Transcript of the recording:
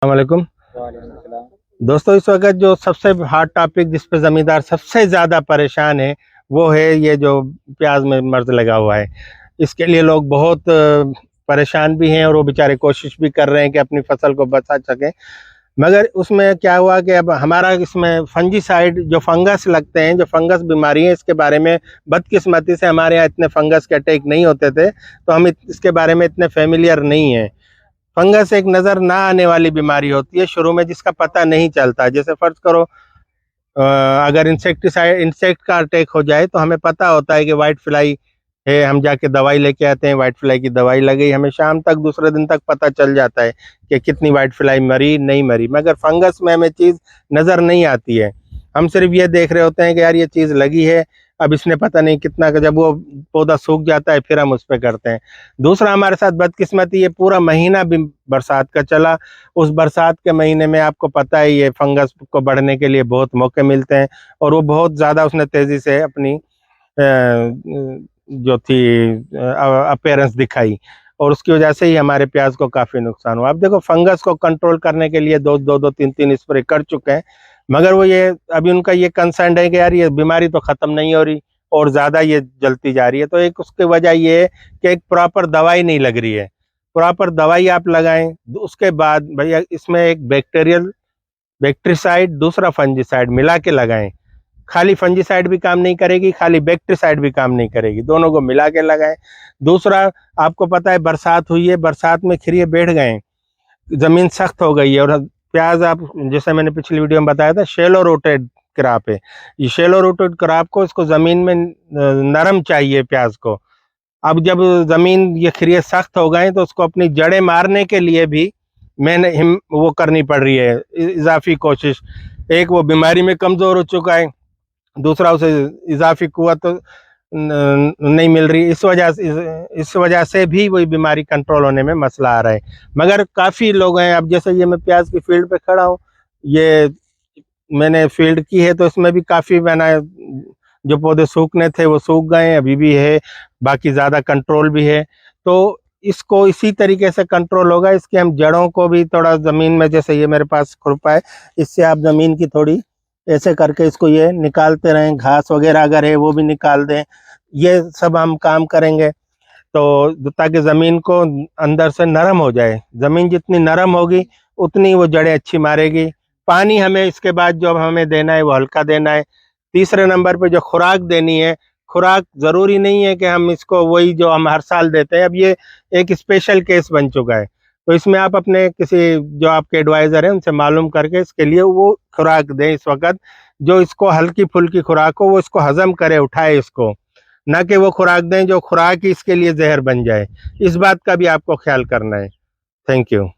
वालेकुम दोस्तों, इस वक्त जो सबसे हॉट टॉपिक जिस पे ज़मींदार सबसे ज़्यादा परेशान है वो है ये जो प्याज में मर्ज लगा हुआ है। इसके लिए लोग बहुत परेशान भी हैं और वो बेचारे कोशिश भी कर रहे हैं कि अपनी फसल को बचा सकें। मगर उसमें क्या हुआ कि अब हमारा इसमें फंजीसाइड जो फंगस लगते हैं, जो फंगस बीमारी है, इसके बारे में बदकिस्मती से हमारे यहाँ इतने फंगस के अटैक नहीं होते थे, तो हम इसके बारे में इतने फेमिलियर नहीं हैं। फंगस एक नज़र ना आने वाली बीमारी होती है शुरू में, जिसका पता नहीं चलता। जैसे फर्ज करो अगर इंसेक्ट का अटैक हो जाए तो हमें पता होता है कि वाइट फ्लाई है, हम जाके दवाई लेके आते हैं, वाइट फ्लाई की दवाई लगी, हमें शाम तक दूसरे दिन तक पता चल जाता है कि कितनी वाइट फ्लाई मरी नहीं मरी। मगर फंगस में हमें चीज़ नज़र नहीं आती है, हम सिर्फ ये देख रहे होते हैं कि यार ये चीज़ लगी है, अब इसने पता नहीं कितना, जब वो पौधा सूख जाता है फिर हम उस पर करते हैं। दूसरा हमारे साथ बदकिस्मती, ये पूरा महीना भी बरसात का चला। उस बरसात के महीने में आपको पता है ये फंगस को बढ़ने के लिए बहुत मौके मिलते हैं और वो बहुत ज़्यादा उसने तेज़ी से अपनी जो थी अपीयरेंस दिखाई और उसकी वजह से ही हमारे प्याज को काफ़ी नुकसान हुआ। अब देखो, फंगस को कंट्रोल करने के लिए दो तीन स्प्रे कर चुके हैं, मगर वो ये अभी उनका ये कंसर्न है कि यार ये बीमारी तो ख़त्म नहीं हो रही और ज़्यादा ये जलती जा रही है। तो एक उसकी वजह ये है कि एक प्रॉपर दवाई नहीं लग रही है। प्रॉपर दवाई आप लगाएं, उसके बाद भैया इसमें एक बैक्टीसाइड दूसरा फंजीसाइड मिला के लगाएं। खाली फंजीसाइड भी काम नहीं करेगी, खाली बैक्टीसाइड भी काम नहीं करेगी, दोनों को मिला के लगाएं। दूसरा, आपको पता है बरसात हुई है, बरसात में खिरिये बैठ गए, ज़मीन सख्त हो गई है और प्याज, आप जैसे मैंने पिछली वीडियो में बताया था, शैलो रूटेड क्रॉप है। ये शैलो रूटेड क्रॉप को, इसको ज़मीन में नरम चाहिए प्याज को। अब जब ज़मीन ये खिरिये सख्त हो गए तो उसको अपनी जड़ें मारने के लिए भी मैंने वो करनी पड़ रही है इजाफी कोशिश। एक वो बीमारी में कमज़ोर हो चुका है, दूसरा उसे इजाफी कुव्वत तो नहीं मिल रही। इस वजह से भी वही बीमारी कंट्रोल होने में मसला आ रहा है। मगर काफ़ी लोग हैं, अब जैसे ये मैं प्याज की फील्ड पे खड़ा हूँ, ये मैंने फील्ड की है, तो इसमें भी काफ़ी मैंने जो पौधे सूखने थे वो सूख गए, अभी भी है, बाकी ज़्यादा कंट्रोल भी है। तो इसको इसी तरीके से कंट्रोल होगा। इसके हम जड़ों को भी थोड़ा ज़मीन में, जैसे ये मेरे पास खुरपा है, इससे आप ज़मीन की थोड़ी ऐसे करके इसको ये निकालते रहें, घास वगैरह अगर है वो भी निकाल दें। ये सब हम काम करेंगे तो ताकि ज़मीन को अंदर से नरम हो जाए। ज़मीन जितनी नरम होगी उतनी वो जड़ें अच्छी मारेगी। पानी हमें इसके बाद जो हमें देना है वो हल्का देना है। तीसरे नंबर पे जो खुराक देनी है, खुराक ज़रूरी नहीं है कि हम इसको वही जो हम हर साल देते हैं, अब ये एक स्पेशल केस बन चुका है। तो इसमें आप अपने किसी जो आपके एडवाइज़र हैं उनसे मालूम करके इसके लिए वो खुराक दें इस वक्त, जो इसको हल्की फुल्की खुराक हो, वो इसको हजम करे, उठाए इसको, ना कि वो खुराक दें जो खुराक ही इसके लिए जहर बन जाए। इस बात का भी आपको ख्याल करना है। Thank you.